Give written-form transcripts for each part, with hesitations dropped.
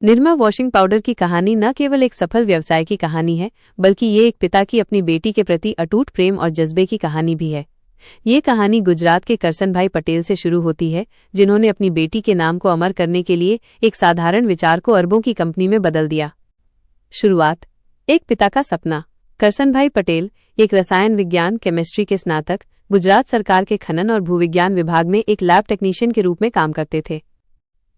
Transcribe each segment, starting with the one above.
Nirma washing powder की कहानी न केवल एक सफल व्यवसाय की कहानी है, बल्कि ये एक पिता की अपनी बेटी के प्रति अटूट प्रेम और जज्बे की कहानी भी है। ये कहानी गुजरात के करसनभाई पटेल से शुरू होती है, जिन्होंने अपनी बेटी के नाम को अमर करने के लिए एक साधारण विचार को अरबों की कंपनी में बदल दिया। शुरुआत। एक पिता का सपना। करसनभाई पटेल एक रसायन विज्ञान केमिस्ट्री के स्नातक गुजरात सरकार के खनन और भूविज्ञान विभाग में एक लैब टेक्नीशियन के रूप में काम करते थे।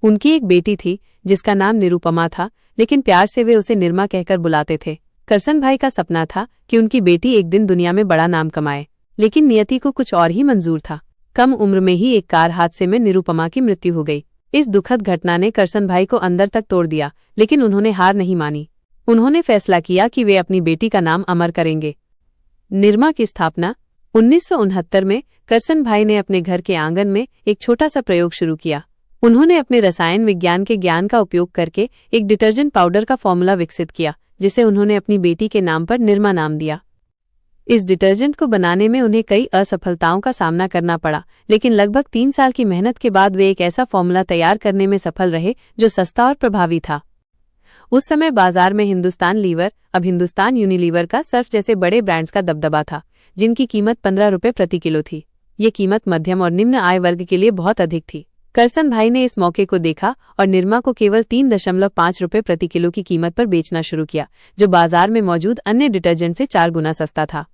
उनकी एक बेटी थी जिसका नाम निरुपमा था, लेकिन प्यार से वे उसे निरमा कहकर बुलाते थे। करसनभाई का सपना था कि उनकी बेटी एक दिन दुनिया में बड़ा नाम कमाए, लेकिन नियति को कुछ और ही मंजूर था। कम उम्र में ही एक कार हादसे में निरुपमा की मृत्यु हो गई। इस दुखद घटना ने करसनभाई को अंदर तक तोड़ दिया, लेकिन उन्होंने हार नहीं मानी। उन्होंने फैसला किया कि वे अपनी बेटी का नाम अमर करेंगे। निरमा की स्थापना 1969 में करसनभाई ने अपने घर के आंगन में एक छोटा सा प्रयोग शुरू किया। उन्होंने अपने रसायन विज्ञान के ज्ञान का उपयोग करके एक डिटर्जेंट पाउडर का फॉर्मूला विकसित किया, जिसे उन्होंने अपनी बेटी के नाम पर निरमा नाम दिया। इस डिटर्जेंट को बनाने में उन्हें कई असफलताओं का सामना करना पड़ा, लेकिन लगभग 3 साल की मेहनत के बाद वे एक ऐसा फॉर्मूला तैयार करने में सफल रहे जो सस्ता और प्रभावी था। उस समय बाजार में हिंदुस्तान लीवर, अब हिंदुस्तान यूनिलीवर का सर्फ जैसे बड़े ब्रांड्स का दबदबा था, जिनकी कीमत 15 रुपये प्रति किलो थी। ये कीमत मध्यम और निम्न आय वर्ग के लिए बहुत अधिक थी। करसनभाई ने इस मौके को देखा और निरमा को केवल 3.5 रुपये प्रति किलो की कीमत पर बेचना शुरू किया, जो बाजार में मौजूद अन्य डिटर्जेंट से 4 गुना सस्ता था।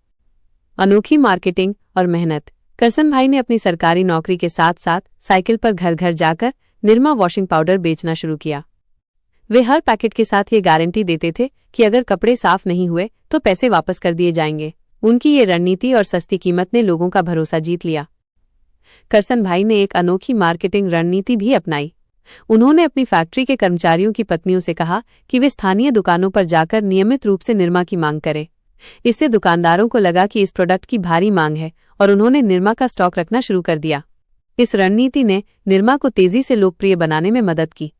अनोखी मार्केटिंग और मेहनत। करसनभाई ने अपनी सरकारी नौकरी के साथ साथ साइकिल पर घर घर जाकर निरमा वॉशिंग पाउडर बेचना शुरू किया। वे हर पैकेट के साथ ये गारंटी देते थे कि अगर कपड़े साफ नहीं हुए तो पैसे वापस कर दिए जाएंगे। उनकी ये रणनीति और सस्ती कीमत ने लोगों का भरोसा जीत लिया। करसनभाई ने एक अनोखी मार्केटिंग रणनीति भी अपनाई। उन्होंने अपनी फैक्ट्री के कर्मचारियों की पत्नियों से कहा कि वे स्थानीय दुकानों पर जाकर नियमित रूप से निरमा की मांग करें। इससे दुकानदारों को लगा कि इस प्रोडक्ट की भारी मांग है और उन्होंने निरमा का स्टॉक रखना शुरू कर दिया। इस रणनीति ने निरमा को तेजी से लोकप्रिय बनाने में मदद की।